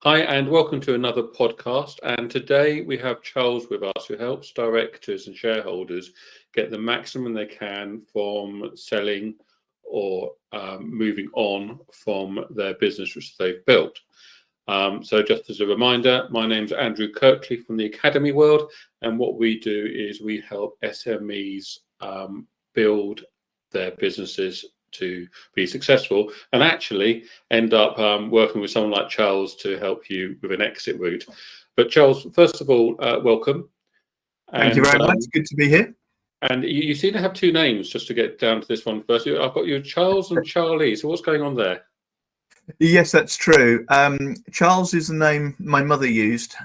Hi, and welcome to another podcast. And today we have Charles with us, who helps directors and shareholders get the maximum they can from selling or moving on from their business which they've built. So just as a reminder, my name's Andrew Kirkley from the Academy World, and what we do is we help SMEs build their businesses to be successful and actually end up working with someone like Charles to help you with an exit route. But Charles, first of all, welcome. Thank you very much. Good to be here. And you seem to have two names, just to get down to this one first. I've got you Charles and Charlie. So what's going on there? Yes, that's true. Charles is the name my mother used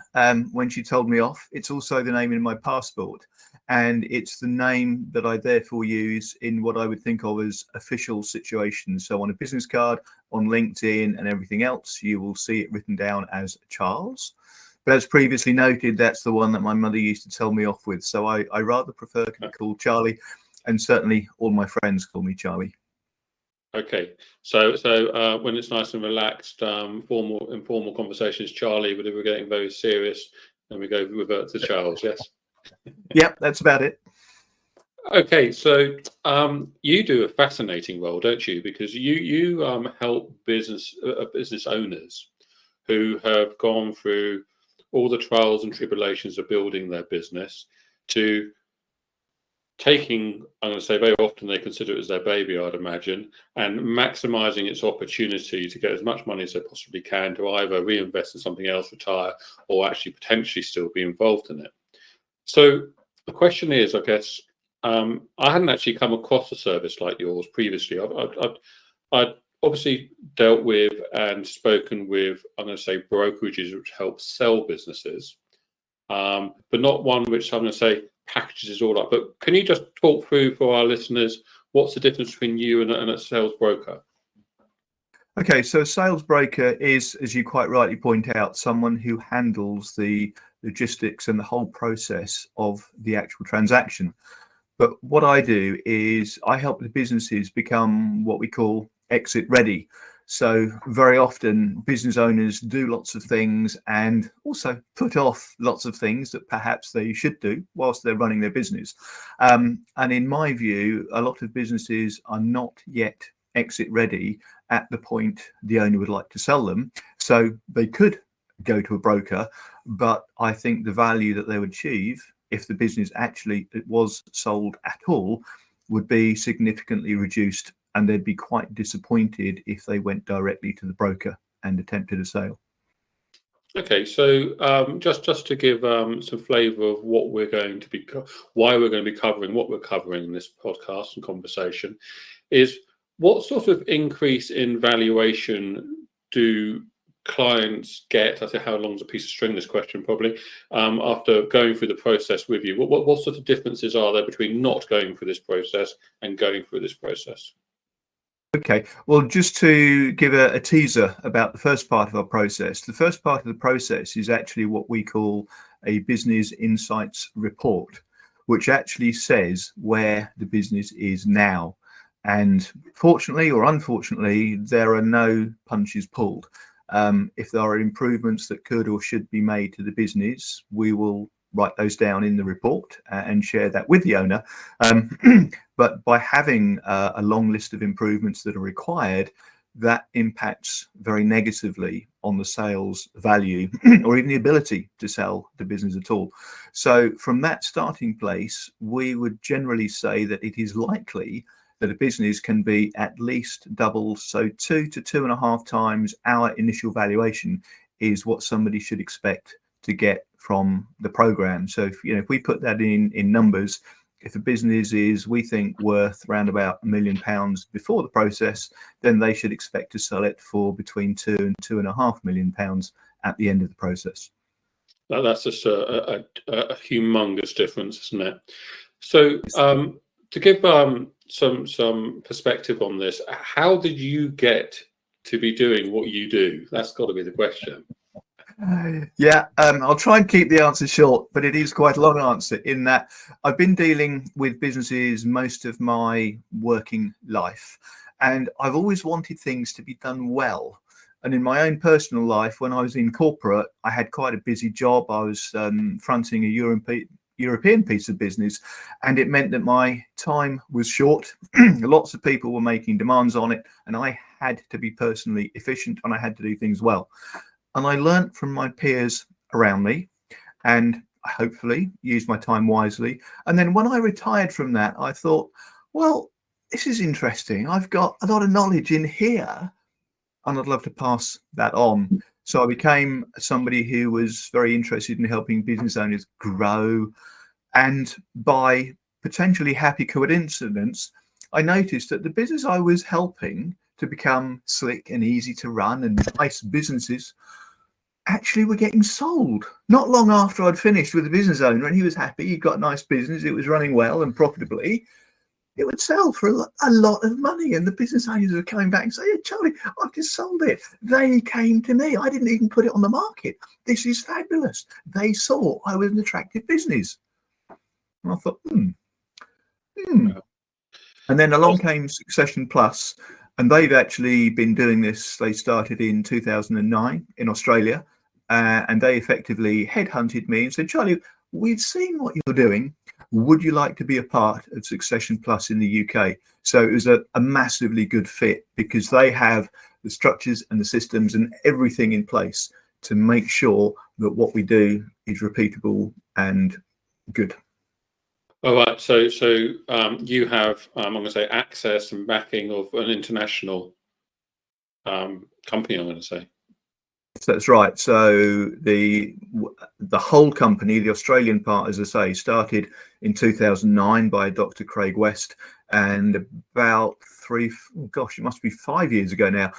when she told me off. It's also the name in my passport. And it's the name that I therefore use in what I would think of as official situations. So on a business card, on LinkedIn and everything else, you will see it written down as Charles. But as previously noted, that's the one that my mother used to tell me off with. So I rather prefer to be called Charlie, and certainly all my friends call me Charlie. Okay, so when it's nice and relaxed, informal conversations, Charlie, but if we're getting very serious, then we revert to Charles, yes? Yep, that's about it. Okay, so you do a fascinating role, don't you? Because you help business owners who have gone through all the trials and tribulations of building their business to taking, I'm going to say very often they consider it as their baby, I'd imagine, and maximizing its opportunity to get as much money as they possibly can to either reinvest in something else, retire, or actually potentially still be involved in it. So the question is, I guess, I hadn't actually come across a service like yours previously. I'd obviously dealt with and spoken with, I'm going to say, brokerages which help sell businesses, but not one which I'm going to say packages it all up. But can you just talk through for our listeners, what's the difference between you and a sales broker? Okay, so a sales broker is, as you quite rightly point out, someone who handles the logistics and the whole process of the actual transaction. But what I do is I help the businesses become what we call exit ready. So very often business owners do lots of things and also put off lots of things that perhaps they should do whilst they're running their business. And in my view, a lot of businesses are not yet exit ready at the point the owner would like to sell them. So they could go to a broker, but I think the value that they would achieve if the business actually was sold at all would be significantly reduced, and they'd be quite disappointed if they went directly to the broker and attempted a sale. Okay, so just to give some flavour of what we're going to be, why we're going to be covering what we're covering in this podcast and conversation, is what sort of increase in valuation do clients get? I say, how long's a piece of string? This question probably after going through the process with you. What sort of differences are there between not going through this process and going through this process? Okay, well, just to give a teaser about the first part of our process, the first part of the process is actually what we call a business insights report, which actually says where the business is now. And fortunately or unfortunately, there are no punches pulled. If there are improvements that could or should be made to the business, we will write those down in the report and share that with the owner. But by having a long list of improvements that are required, that impacts very negatively on the sales value or even the ability to sell the business at all. So from that starting place, we would generally say that it is likely that a business can be at least double, so 2 to 2.5 times our initial valuation is what somebody should expect to get from the program. So if we put that in numbers, if a business is, we think, worth around about £1 million before the process, then they should expect to sell it for between £2 and £2.5 million at the end of the process. That's just a humongous difference, isn't it? So to give some perspective on this, how did you get to be doing what you do? That's got to be the question. Yeah, I'll try and keep the answer short, but it is quite a long answer in that I've been dealing with businesses most of my working life, and I've always wanted things to be done well. And in my own personal life, when I was in corporate, I had quite a busy job. I was fronting a European piece of business, and it meant that my time was short. Lots of people were making demands on it, and I had to be personally efficient, and I had to do things well. And I learnt from my peers around me, and I hopefully used my time wisely. And then when I retired from that, I thought, well, this is interesting. I've got a lot of knowledge in here, and I'd love to pass that on. So I became somebody who was very interested in helping business owners grow. And by potentially happy coincidence, I noticed that the business I was helping to become slick and easy to run and nice businesses actually were getting sold. Not long after I'd finished with the business owner and he was happy, he'd got a nice business, it was running well and profitably, it would sell for a lot of money. And the business owners were coming back and saying, hey, Charlie, I've just sold it. They came to me. I didn't even put it on the market. This is fabulous. They saw I was an attractive business. And I thought, And then along came Succession Plus, and they've actually been doing this. They started in 2009 in Australia, and they effectively headhunted me and said, Charlie, we've seen what you're doing. Would you like to be a part of Succession Plus in the UK? So it was a massively good fit, because they have the structures and the systems and everything in place to make sure that what we do is repeatable and good. All right. So you have, I'm going to say, access and backing of an international company, I'm going to say. That's right. So the whole company, the Australian part, as I say, started in 2009 by Dr. Craig West, and about it must be 5 years ago now,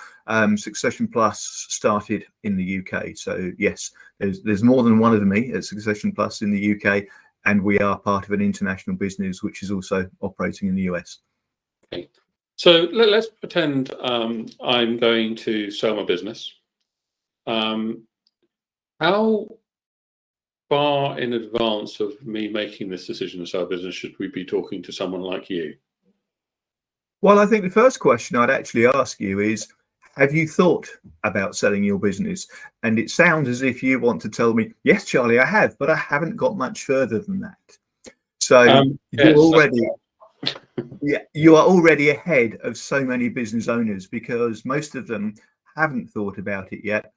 Succession Plus started in the UK. So yes, there's more than one of me at Succession Plus in the UK, and we are part of an international business which is also operating in the US. Okay. So let's pretend I'm going to sell my business. How far in advance of me making this decision to sell business should we be talking to someone like you? Well, I think the first question I'd actually ask you is, have you thought about selling your business? And it sounds as if you want to tell me, yes, Charlie, I have, but I haven't got much further than that. So you're already, you are already ahead of so many business owners, because most of them haven't thought about it yet.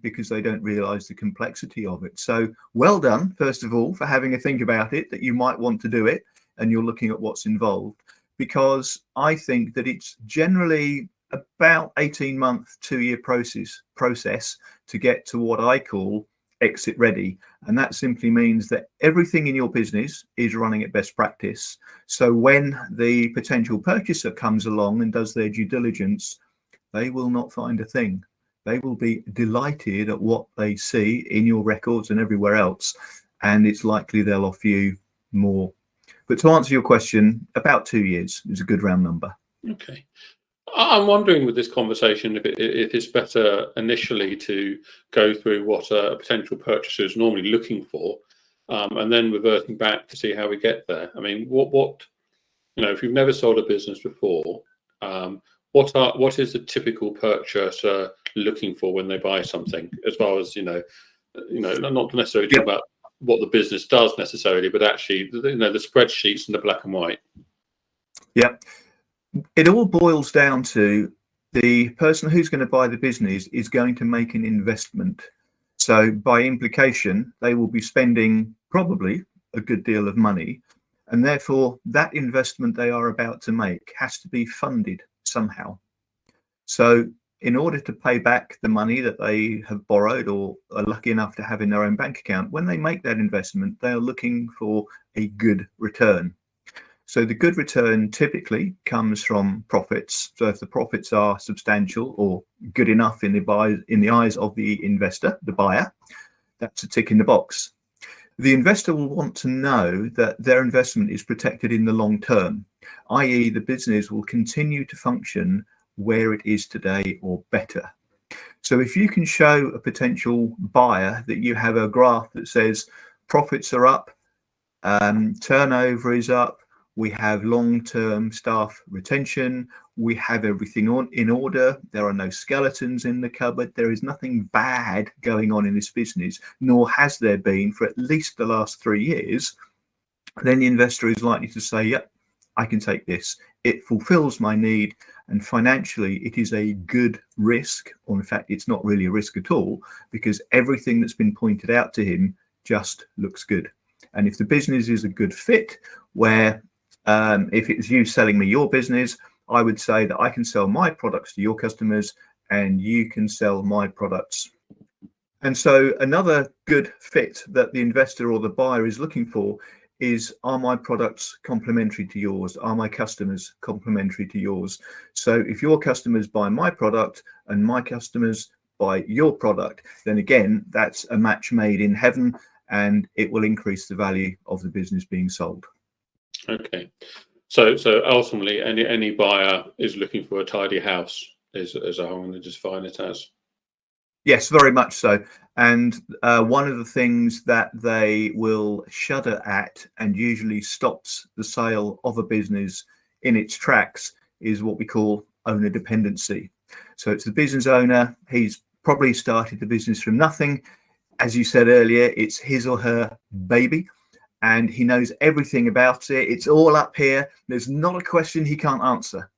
Because they don't realize the complexity of it. So well done, first of all, for having a think about it, that you might want to do it, and you're looking at what's involved, because I think that it's generally about 18-month, 2-year process to get to what I call exit ready. And that simply means that everything in your business is running at best practice. So when the potential purchaser comes along and does their due diligence, they will not find a thing. They will be delighted at what they see in your records and everywhere else, and it's likely they'll offer you more. But to answer your question, about 2 years is a good round number. Okay. I'm wondering with this conversation if it's better initially to go through what a potential purchaser is normally looking for, and then reverting back to see how we get there. I mean, what if you've never sold a business before, what is the typical purchaser looking for when they buy something, as far as not necessarily talking about what the business does necessarily, but actually the spreadsheets and the black and white. Yeah, it all boils down to the person who's going to buy the business is going to make an investment. So by implication, they will be spending probably a good deal of money, and therefore that investment they are about to make has to be funded somehow. So in order to pay back the money that they have borrowed or are lucky enough to have in their own bank account, when they make that investment, they are looking for a good return. So the good return typically comes from profits. So if the profits are substantial or good enough in the eyes of the investor, the buyer, that's a tick in the box. The investor will want to know that their investment is protected in the long term, i.e. the business will continue to function where it is today or better. So if you can show a potential buyer that you have a graph that says profits are up, turnover is up, We have long-term staff retention. We have everything in order. There are no skeletons in the cupboard. There is nothing bad going on in this business, nor has there been for at least the last 3 years. Then the investor is likely to say, yep, I can take this. It fulfills my need. And financially, it is a good risk. Or in fact, it's not really a risk at all, because everything that's been pointed out to him just looks good. And if the business is a good fit, where if it's you selling me your business, I would say that I can sell my products to your customers and you can sell my products. And so another good fit that the investor or the buyer is looking for is, are my products complementary to yours? Are my customers complementary to yours? So if your customers buy my product and my customers buy your product, then again, that's a match made in heaven, and it will increase the value of the business being sold. Okay, so ultimately, any buyer is looking for a tidy house, as I want to define it as. Yes, very much so. And one of the things that they will shudder at and usually stops the sale of a business in its tracks is what we call owner dependency. So it's the business owner. He's probably started the business from nothing. As you said earlier, it's his or her baby, and he knows everything about it. It's all up here. There's not a question he can't answer,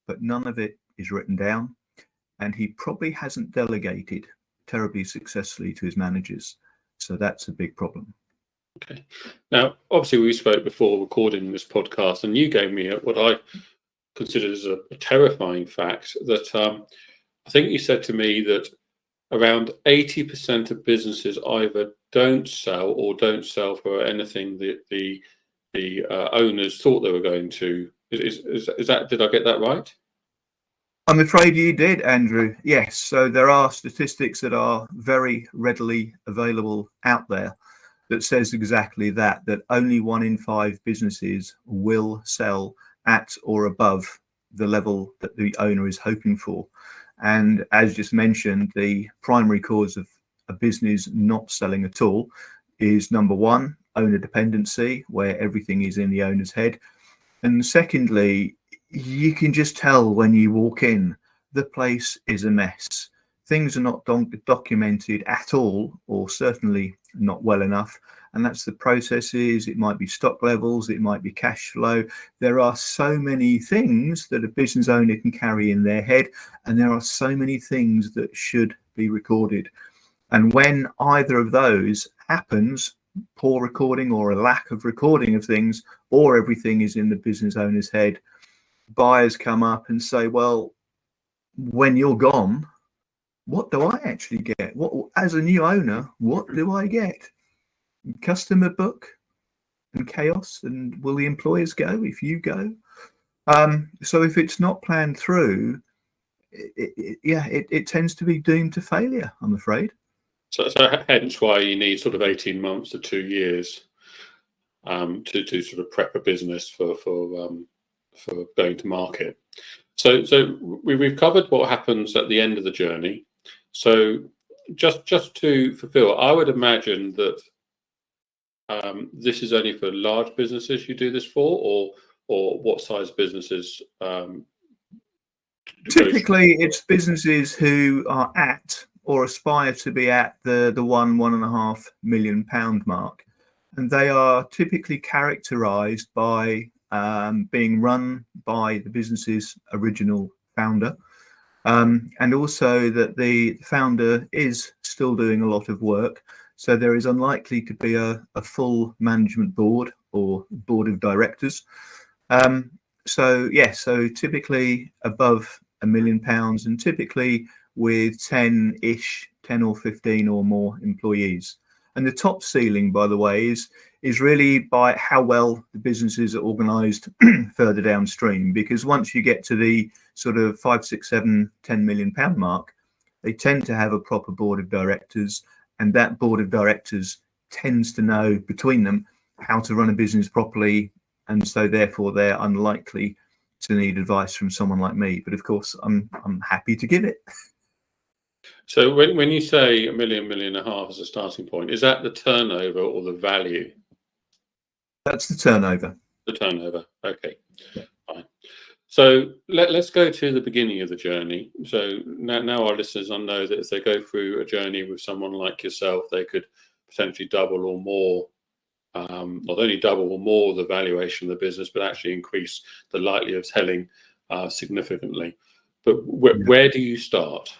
but none of it is written down. And he probably hasn't delegated terribly successfully to his managers. So that's a big problem. Okay. Now, obviously, we spoke before recording this podcast, and you gave me what I consider as a terrifying fact that I think you said to me that around 80% of businesses either don't sell or don't sell for anything that the owners thought they were going to. Is that, did I get that right? I'm afraid you did, Andrew. Yes. So there are statistics that are very readily available out there that says exactly that only 1 in 5 businesses will sell at or above the level that the owner is hoping for. And as just mentioned, the primary cause of a business not selling at all is, number one, owner dependency, where everything is in the owner's head. And secondly, you can just tell when you walk in, the place is a mess. Things are not documented at all, or certainly not well enough. And that's the processes. It might be stock levels. It might be cash flow. There are so many things that a business owner can carry in their head. And there are so many things that should be recorded. And when either of those happens, poor recording or a lack of recording of things, or everything is in the business owner's head, buyers come up and say, well, when you're gone, what do I actually get? What, as a new owner, what do I get? Customer book and chaos, and will the employers go if you go? So if it's not planned through, it tends to be doomed to failure, I'm afraid. So hence why you need sort of 18 months to 2 years to sort of prep a business for going to market. So we've covered what happens at the end of the journey. So just to fulfill, I would imagine that this is only for large businesses you do this for, or what size businesses? Typically, it's businesses who are at or aspire to be at the £1.5 million mark, and they are typically characterised by being run by the business's original founder, and also that the founder is still doing a lot of work. So there is unlikely to be a full management board or board of directors. So typically above £1 million, and typically with 10 or 15 or more employees. And the top ceiling, by the way, is really by how well the businesses are organized further downstream, because once you get to the sort of 5, 6, 7, 10 million pound mark, they tend to have a proper board of directors, and that board of directors tends to know between them how to run a business properly, and so therefore they're unlikely to need advice from someone like me. But of course, I'm happy to give it. So when you say £1 million, £1.5 million as a starting point, is that the turnover or the value? That's the turnover. The turnover. Okay, Yeah. fine. So let's go to the beginning of the journey. So now our listeners will know that if they go through a journey with someone like yourself, they could potentially double or more, not only double or more the valuation of the business, but actually increase the likelihood of selling significantly. But Yeah. where do you start?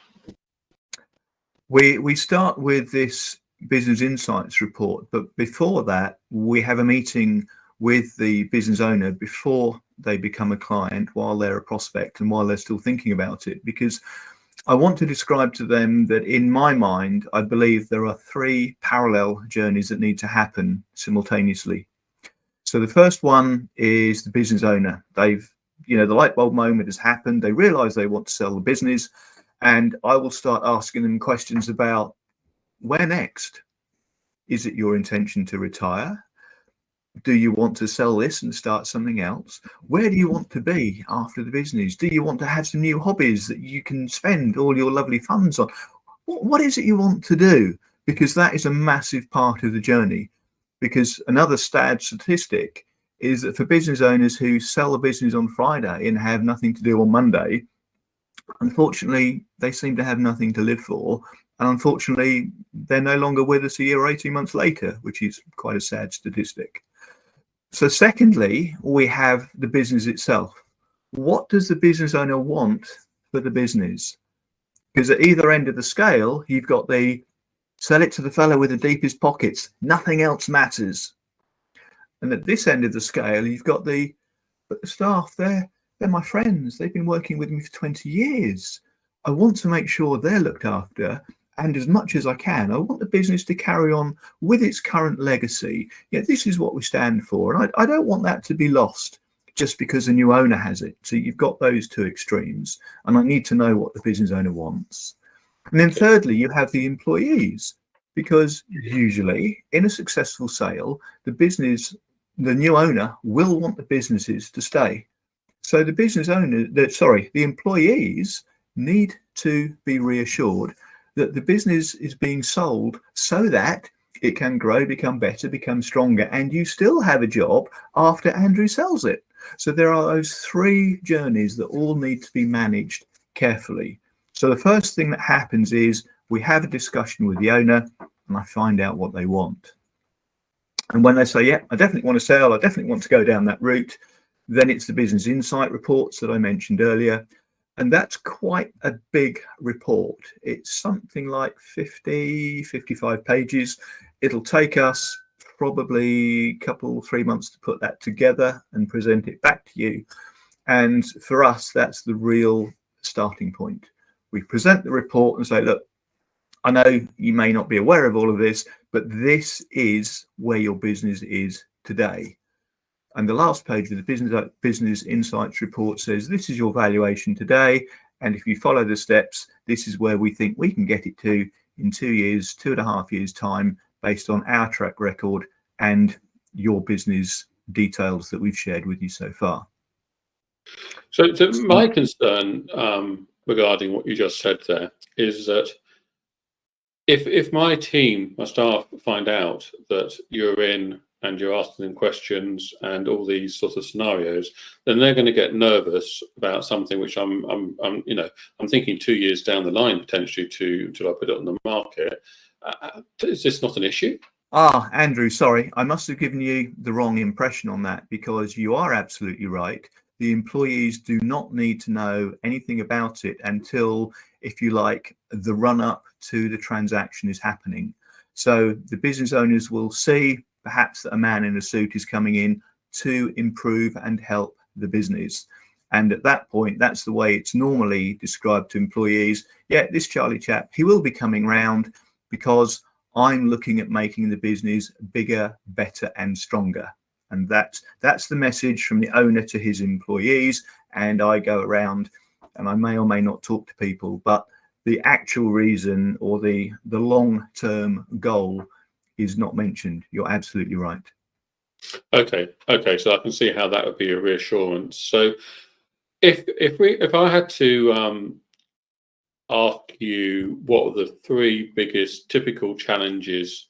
We start with this business insights report, but before that, we have a meeting with the business owner before they become a client, while they're a prospect and while they're still thinking about it, because I want to describe to them that in my mind, I believe there are three parallel journeys that need to happen simultaneously. So the first one is the business owner. The light bulb moment has happened. They realize they want to sell the business, and I will start asking them questions about where next. Is it your intention to retire? Do you want to sell this and start something else? Where do you want to be after the business? Do you want to have some new hobbies that you can spend all your lovely funds on? What is it you want to do? Because that is a massive part of the journey. Because another sad statistic is that for business owners who sell a business on Friday and have nothing to do on Monday, unfortunately, they seem to have nothing to live for. And unfortunately, they're no longer with us a year or 18 months later, which is quite a sad statistic. So secondly, we have the business itself. What does the business owner want for the business? Because at either end of the scale, you've got the sell it to the fellow with the deepest pockets, nothing else matters. And at this end of the scale, you've got the staff, they're my friends. They've been working with me for 20 years. I want to make sure they're looked after. And as much as I can, I want the business to carry on with its current legacy. This is what we stand for. And I don't want that to be lost just because a new owner has it. So you've got those two extremes. And I need to know what the business owner wants. And then thirdly, you have the employees, because usually in a successful sale, the new owner will want the businesses to stay. So the employees need to be reassured that the business is being sold so that it can grow, become better, become stronger, and you still have a job after Andrew sells it. So there are those three journeys that all need to be managed carefully. So the first thing that happens is we have a discussion with the owner and I find out what they want. And when they say, yeah, I definitely want to sell, I definitely want to go down that route, then it's the business insight reports that I mentioned earlier. And that's quite a big report. It's something like 55 pages. It'll take us probably a 3 months to put that together and present it back to you. And for us, that's the real starting point. We present the report and say, look, I know you may not be aware of all of this, but this is where your business is today. And the last page of the business insights report says, this is your valuation today. And if you follow the steps, this is where we think we can get it to in 2 years, 2.5 years time, based on our track record and your business details that we've shared with you so far. So my concern regarding what you just said there is that if my team, my staff, find out that you're in and you're asking them questions and all these sort of scenarios, then they're going to get nervous about something which I'm thinking 2 years down the line potentially to I put it on the market. Is this not an issue? Andrew, sorry, I must have given you the wrong impression on that, because you are absolutely right. The employees do not need to know anything about it until, if you like, the run up to the transaction is happening. So the business owners will see perhaps that a man in a suit is coming in to improve and help the business. And at that point, that's the way it's normally described to employees. Yeah, this Charlie chap, he will be coming round because I'm looking at making the business bigger, better, and stronger. And that's the message from the owner to his employees. And I go around and I may or may not talk to people, but the actual reason or the long-term goal is not mentioned. You're absolutely right. Okay. So I can see how that would be a reassurance. So if I had to ask you what are the three biggest typical challenges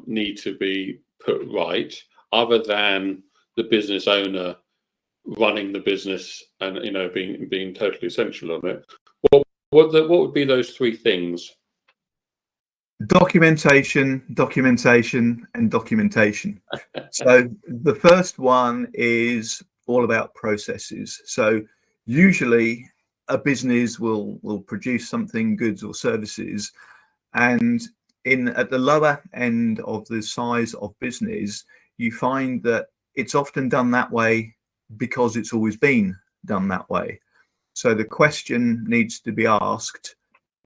need to be put right, other than the business owner running the business and being totally essential on it. What would be those three things? Documentation, documentation, and documentation. So the first one is all about processes. So usually a business will produce something, goods or services, and at the lower end of the size of business, you find that it's often done that way because it's always been done that way. So the question needs to be asked,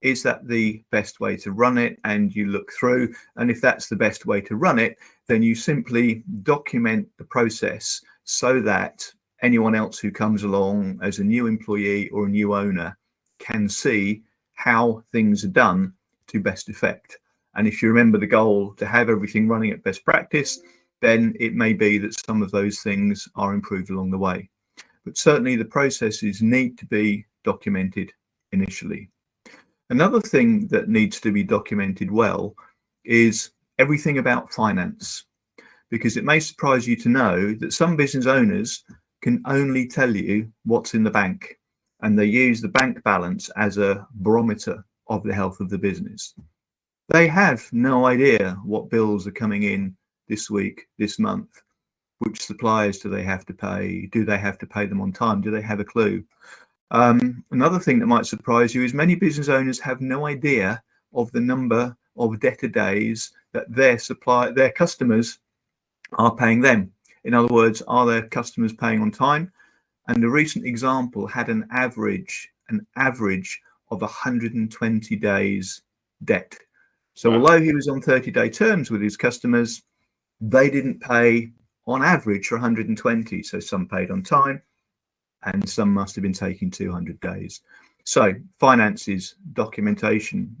is that the best way to run it? And you look through, and if that's the best way to run it, then you simply document the process so that anyone else who comes along as a new employee or a new owner can see how things are done to best effect. And if you remember the goal to have everything running at best practice, then it may be that some of those things are improved along the way. But certainly the processes need to be documented initially. Another thing that needs to be documented well is everything about finance, because it may surprise you to know that some business owners can only tell you what's in the bank, and they use the bank balance as a barometer of the health of the business. They have no idea what bills are coming in this week, this month. Which suppliers do they have to pay? Do they have to pay them on time? Do they have a clue? Another thing that might surprise you is many business owners have no idea of the number of debtor days that their customers are paying them. In other words, are their customers paying on time? And a recent example had an average of 120 days debt. So Wow. although he was on 30-day terms with his customers, they didn't pay on average for 120. So some paid on time and some must have been taking 200 days. So finances, documentation,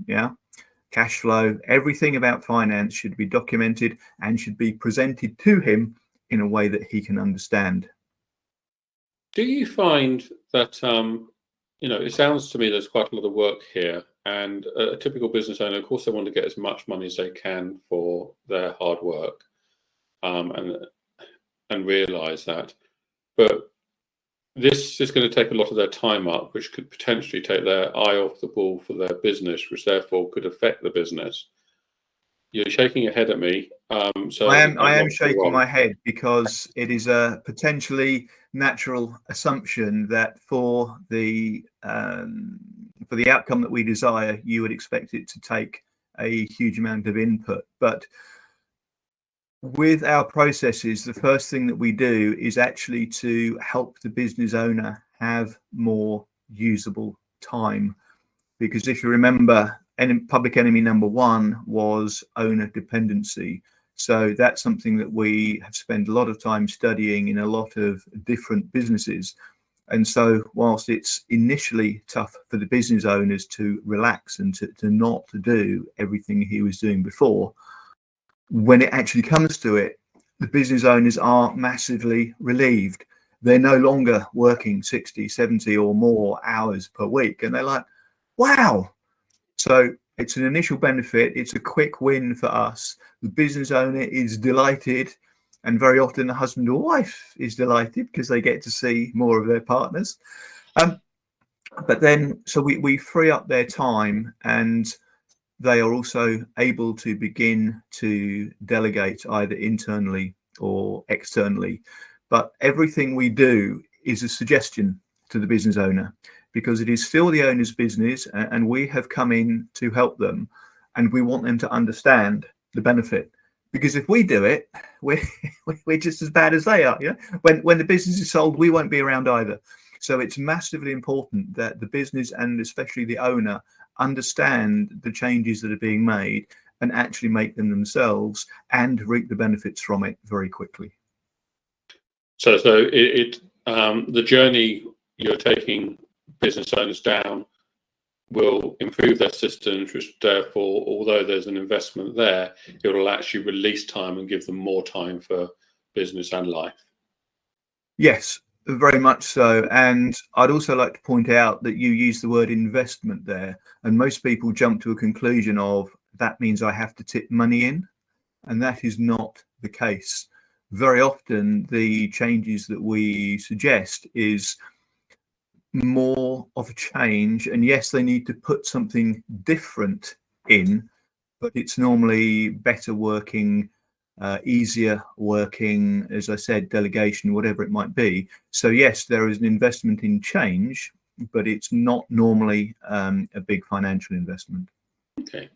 cash flow, everything about finance should be documented and should be presented to him in a way that he can understand. Do you find that, it sounds to me there's quite a lot of work here, and a typical business owner, of course, they want to get as much money as they can for their hard work, and realize that. But this is going to take a lot of their time up, which could potentially take their eye off the ball for their business, which therefore could affect the business. You're shaking your head at me. So I am shaking my head because it is a potentially natural assumption that for the outcome that we desire, you would expect it to take a huge amount of input. But with our processes, the first thing that we do is actually to help the business owner have more usable time. Because if you remember, public enemy number one was owner dependency. So that's something that we have spent a lot of time studying in a lot of different businesses. And so whilst it's initially tough for the business owners to relax and to not do everything he was doing before, when it actually comes to it, the business owners are massively relieved. They're no longer working 60, 70 or more hours per week. And they're like, wow. So it's an initial benefit. It's a quick win for us. The business owner is delighted. And very often the husband or wife is delighted because they get to see more of their partners. But then, so we free up their time, and they are also able to begin to delegate either internally or externally. But everything we do is a suggestion to the business owner, because it is still the owner's business, and we have come in to help them, and we want them to understand the benefit. Because if we do it, we're just as bad as they are. When the business is sold, we won't be around either. So it's massively important that the business, and especially the owner, understand the changes that are being made and actually make them themselves and reap the benefits from it very quickly. So the journey you're taking business owners down will improve their systems, which therefore, although there's an investment there, it will actually release time and give them more time for business and life. Yes, very much so. And I'd also like to point out that you use the word investment there, and most people jump to a conclusion of that means I have to tip money in, and that is not the case. very often the changes that we suggest is more of a change, and yes, they need to put something different in, but it's normally better working, easier working, as I said, delegation, whatever it might be. So yes, there is an investment in change, but it's not normally a big financial investment. Okay.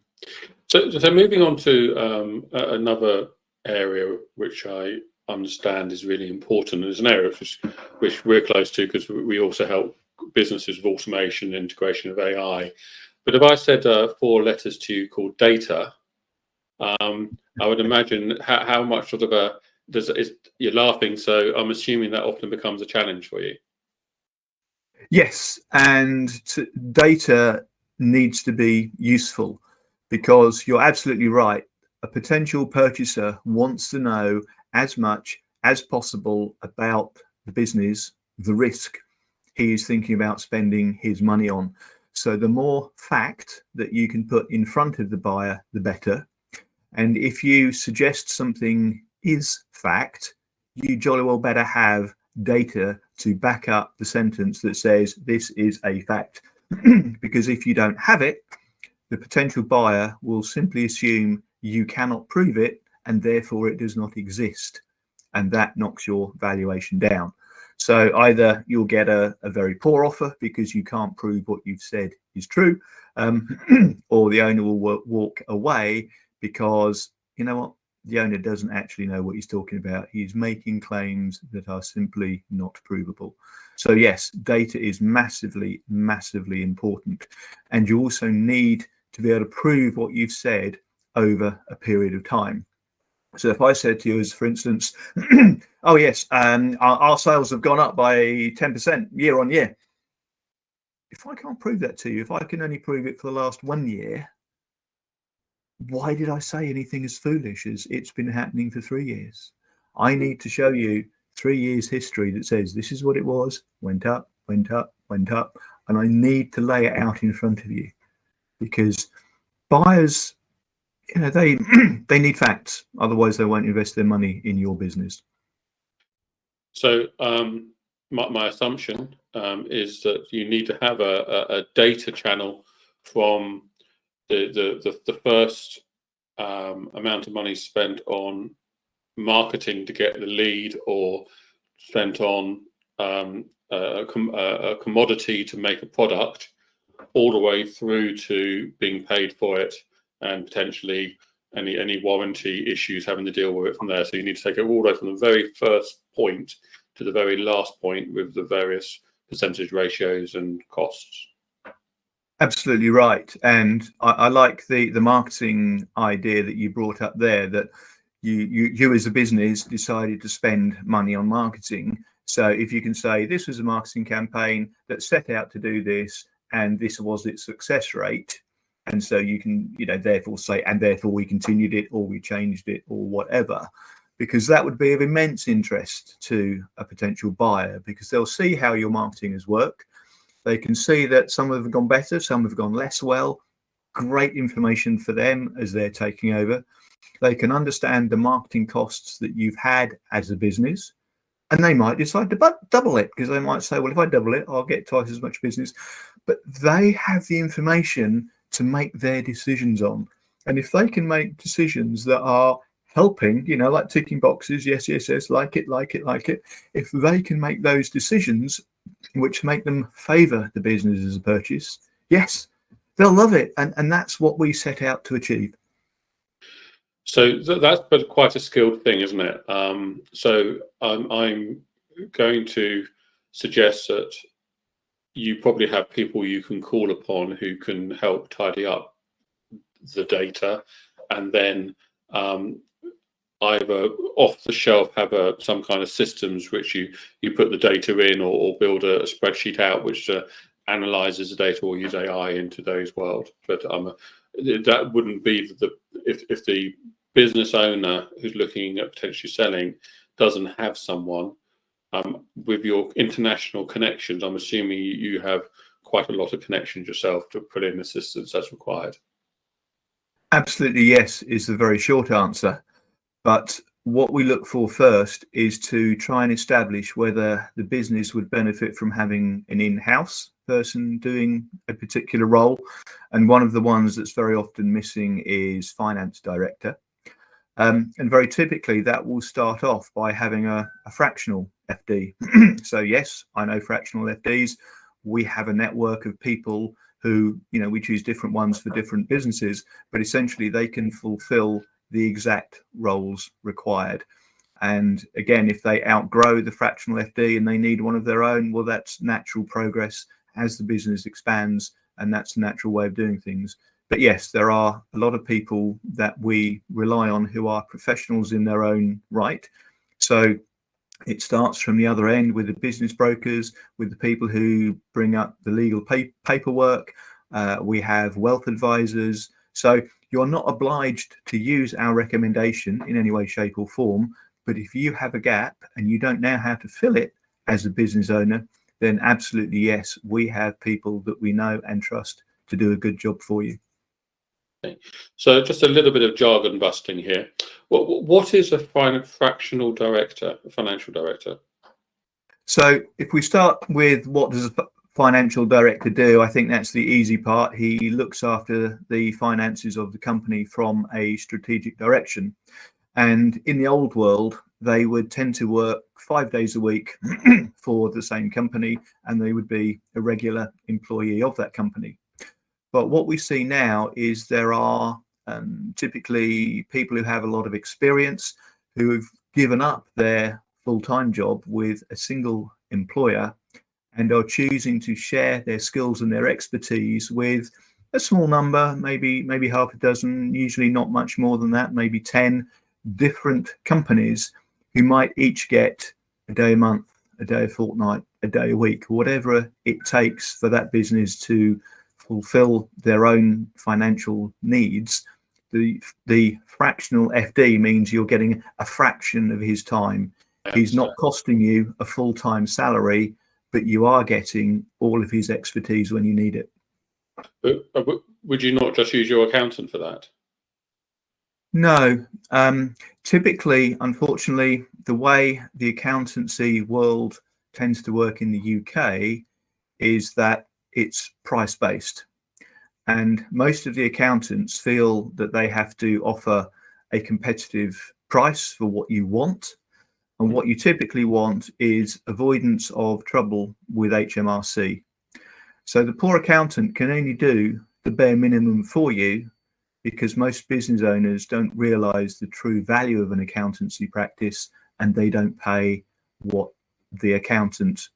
So moving on to another area which I understand is really important. It's an area which we're close to because we also help businesses with automation, integration of AI. But if I said 4 letters to you called data, I would imagine how much sort of you're laughing, so I'm assuming that often becomes a challenge for you. Yes, and data needs to be useful, because you're absolutely right. A potential purchaser wants to know as much as possible about the business, the risk he is thinking about spending his money on. So the more fact that you can put in front of the buyer, the better. And if you suggest something is fact, you jolly well better have data to back up the sentence that says this is a fact. Because if you don't have it, the potential buyer will simply assume you cannot prove it, and therefore it does not exist. And that knocks your valuation down. So either you'll get a very poor offer because you can't prove what you've said is true, or the owner will walk away because, you know what, the owner doesn't actually know what he's talking about. He's making claims that are simply not provable. So yes, data is massively, massively important. And you also need to be able to prove what you've said over a period of time. So if I said to you, as for instance, oh yes, our sales have gone up by 10% year on year. If I can't prove that to you, if I can only prove it for the last 1 year, why did I say anything as foolish as it's been happening for 3 years? I need to show you 3 years history that says this is what it was, went up, went up, went up, and I need to lay it out in front of you, because buyers, you know, they need facts, otherwise they won't invest their money in your business. So my assumption is that you need to have a data channel from the first amount of money spent on marketing to get the lead, or spent on a commodity to make a product, all the way through to being paid for it, and potentially any warranty issues, having to deal with it from there. So you need to take it all the way from the very first point to the very last point with the various percentage ratios and costs. Absolutely right. And I like the marketing idea that you brought up there, that you as a business decided to spend money on marketing. So if you can say this was a marketing campaign that set out to do this, and this was its success rate, and so you can, you know, therefore say, and therefore we continued it, or we changed it, or whatever, because that would be of immense interest to a potential buyer, because they'll see how your marketing has worked. They can see that some have gone better, some have gone less well. Great information for them as they're taking over. They can understand the marketing costs that you've had as a business, and they might decide to double it, because they might say, well, if I double it, I'll get twice as much business. But they have the information to make their decisions on. And if they can make decisions that are helping, you know, like ticking boxes, yes, yes, yes, like it, like it, like it, if they can make those decisions which make them favor the business as a purchase, yes, they'll love it. And that's what we set out to achieve. So that's but quite a skilled thing, isn't it? So I'm going to suggest that you probably have people you can call upon who can help tidy up the data, and then either off the shelf have some kind of systems which you put the data in, or build a spreadsheet out which analyzes the data, or use AI into those world. But that wouldn't be if the business owner who's looking at potentially selling doesn't have someone. With your international connections, I'm assuming you have quite a lot of connections yourself to put in assistance as required. Absolutely, yes, is the very short answer. But what we look for first is to try and establish whether the business would benefit from having an in-house person doing a particular role. And one of the ones that's very often missing is finance director. And very typically that will start off by having a fractional FD. So yes, I know fractional FDs. We have a network of people who, we choose different ones for different businesses, but essentially they can fulfill the exact roles required. And again, if they outgrow the fractional FD and they need one of their own, well, that's natural progress as the business expands, and that's a natural way of doing things. But yes, there are a lot of people that we rely on who are professionals in their own right. So it starts from the other end with the business brokers, with the people who bring up the legal paperwork. We have wealth advisors. So you're not obliged to use our recommendation in any way, shape or form. But if you have a gap and you don't know how to fill it as a business owner, then absolutely yes, we have people that we know and trust to do a good job for you. Okay. So just a little bit of jargon busting here. What is a fractional director, a financial director? So if we start with what does a financial director do, I think that's the easy part. He looks after the finances of the company from a strategic direction. And in the old world, they would tend to work 5 days a week for the same company, and they would be a regular employee of that company. But what we see now is there are typically people who have a lot of experience who have given up their full-time job with a single employer and are choosing to share their skills and their expertise with a small number, maybe half a dozen, usually not much more than that, maybe 10 different companies who might each get a day a month, a day a fortnight, a day a week, whatever it takes for that business to fulfill their own financial needs. The fractional FD means you're getting a fraction of his time. He's not costing you a full-time salary, but you are getting all of his expertise when you need it. But would you not just use your accountant for that? No. Typically, unfortunately, the way the accountancy world tends to work in the UK is that it's price-based. And most of the accountants feel that they have to offer a competitive price for what you want. And what you typically want is avoidance of trouble with HMRC. So the poor accountant can only do the bare minimum for you, because most business owners don't realize the true value of an accountancy practice, and they don't pay what the accountant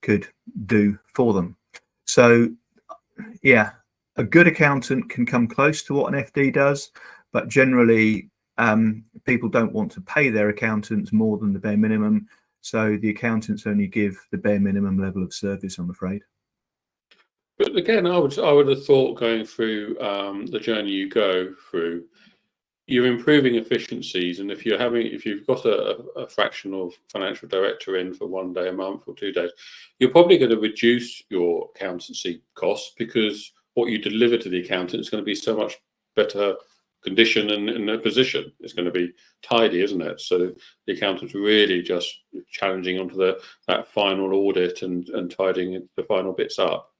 could do for them. So yeah, a good accountant can come close to what an FD does, but generally people don't want to pay their accountants more than the bare minimum. So the accountants only give the bare minimum level of service, I'm afraid. But again, I would have thought, going through the journey you go through, you're improving efficiencies, and if you've got a fractional financial director in for 1 day a month or 2 days, you're probably going to reduce your accountancy costs, because what you deliver to the accountant is going to be so much better condition and in a position. It's going to be tidy, isn't it? So the accountant's really just challenging onto that final audit and tidying the final bits up.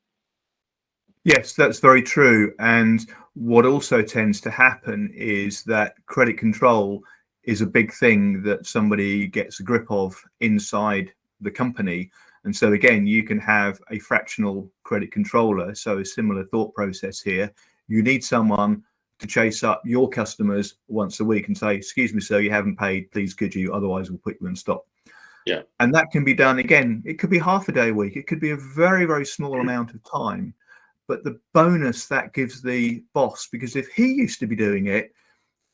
Yes, that's very true. And what also tends to happen is that credit control is a big thing that somebody gets a grip of inside the company. And so again, you can have a fractional credit controller. So a similar thought process here. You need someone to chase up your customers once a week and say, excuse me, sir, you haven't paid, please could you, otherwise we'll put you in stop. Yeah. And that can be done, again, it could be half a day a week, it could be a very, very small amount of time. But the bonus that gives the boss, because if he used to be doing it,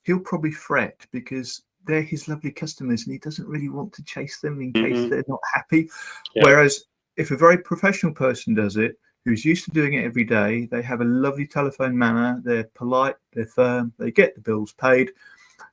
he'll probably fret because they're his lovely customers and he doesn't really want to chase them in case they're not happy. Yeah. Whereas if a very professional person does it, who's used to doing it every day, they have a lovely telephone manner, they're polite, they're firm, they get the bills paid,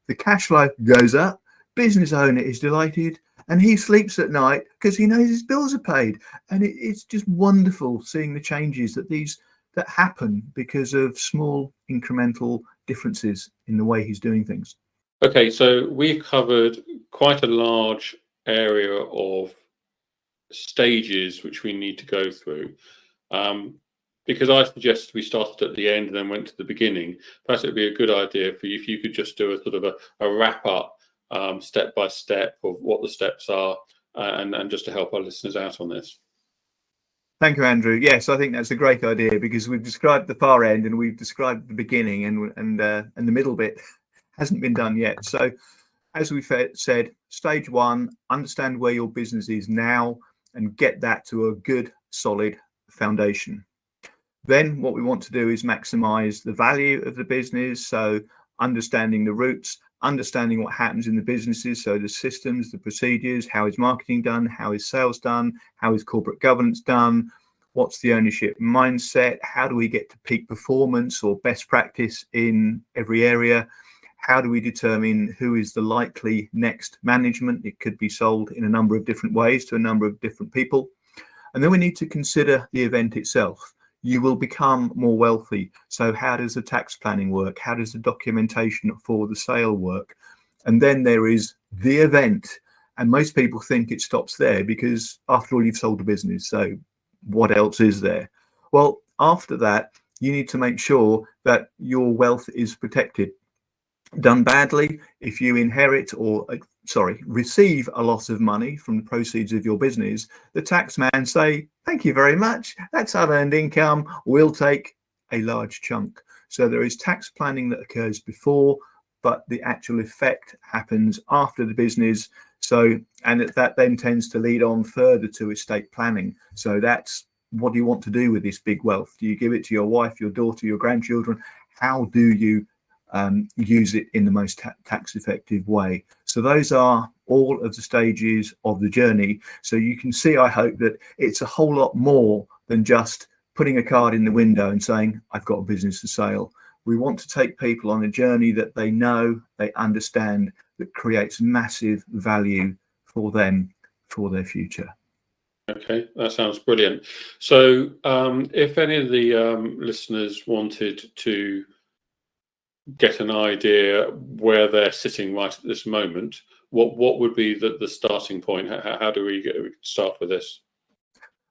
the cash flow goes up, business owner is delighted, and he sleeps at night because he knows his bills are paid. And it's just wonderful seeing the changes that happen because of small incremental differences in the way he's doing things. Okay, so we've covered quite a large area of stages which we need to go through. Because I suggested we started at the end and then went to the beginning, perhaps it would be a good idea for you if you could just do a sort of a wrap up, step by step, of what the steps are, and just to help our listeners out on this. Thank you, Andrew. Yes, I think that's a great idea, because we've described the far end and we've described the beginning, and the middle bit hasn't been done yet. So, as we said, stage one: understand where your business is now and get that to a good, solid foundation. Then what we want to do is maximize the value of the business. So understanding the roots, understanding what happens in the businesses. So the systems, the procedures, how is marketing done? How is sales done? How is corporate governance done? What's the ownership mindset? How do we get to peak performance or best practice in every area? How do we determine who is the likely next management? It could be sold in a number of different ways to a number of different people. And then we need to consider the event itself. You will become more wealthy. So how does the tax planning work? How does the documentation for the sale work? And then there is the event. And most people think it stops there, because after all, you've sold the business. So what else is there? Well, after that, you need to make sure that your wealth is protected. Done badly, if you inherit or receive a lot of money from the proceeds of your business, the tax man say, thank you very much, that's unearned income, we'll take a large chunk. So there is tax planning that occurs before, but the actual effect happens after the business. So, and that then tends to lead on further to estate planning. So that's what do you want to do with this big wealth? Do you give it to your wife, your daughter, your grandchildren? How do you use it in the most tax effective way? So those are all of the stages of the journey. So you can see, I hope, that it's a whole lot more than just putting a card in the window and saying, I've got a business for sale. We want to take people on a journey that they know, they understand, that creates massive value for them, for their future. Okay, that sounds brilliant. So if any of the listeners wanted to get an idea where they're sitting right at this moment, what would be the starting point? How do we start with this?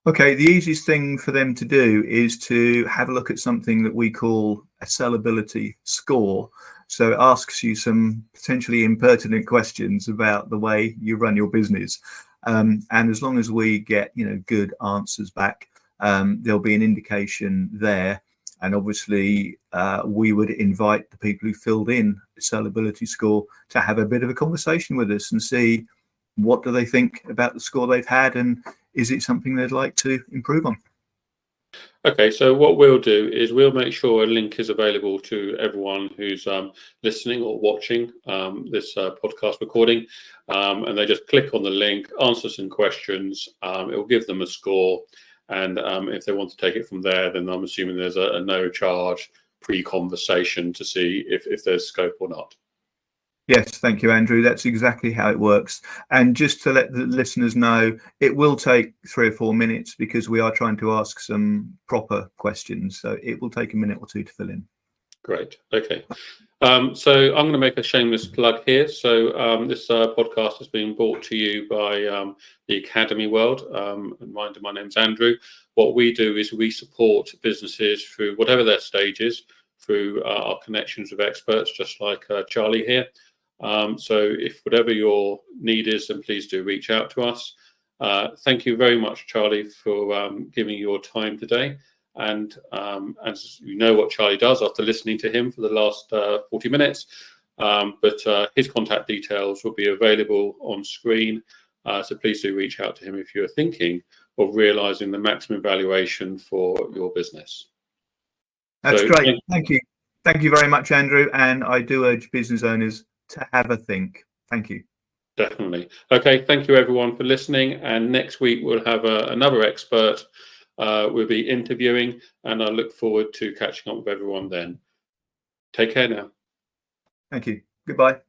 Okay, the easiest thing for them to do is to have a look at something that we call a sellability score. So it asks you some potentially impertinent questions about the way you run your business. And as long as we get, good answers back, there'll be an indication there. And obviously, we would invite the people who filled in the sellability score to have a bit of a conversation with us and see what do they think about the score they've had, and is it something they'd like to improve on. Okay, so what we'll do is we'll make sure a link is available to everyone who's listening or watching this podcast recording, and they just click on the link, answer some questions, it will give them a score, and if they want to take it from there, then I'm assuming there's a no charge pre-conversation to see if there's scope or not. Yes, thank you, Andrew. That's exactly how it works. And just to let the listeners know, it will take 3 or 4 minutes, because we are trying to ask some proper questions. So it will take a minute or two to fill in. Great. Okay. So I'm going to make a shameless plug here. So this podcast has been brought to you by the Academy World. And my name's Andrew. What we do is we support businesses through whatever their stage is, through our connections with experts, just like Charlie here. So if whatever your need is, then please do reach out to us. Thank you very much, Charlie, for giving your time today. And as you know what Charlie does after listening to him for the last 40 minutes, but his contact details will be available on screen. So please do reach out to him if you're thinking of realizing the maximum valuation for your business. That's great. Thank you. Thank you very much, Andrew. And I do urge business owners to have a think. Thank you. Definitely. Okay. Thank you, everyone, for listening. And next week, we'll have another expert we'll be interviewing, and I look forward to catching up with everyone then. Take care now. Thank you. Goodbye.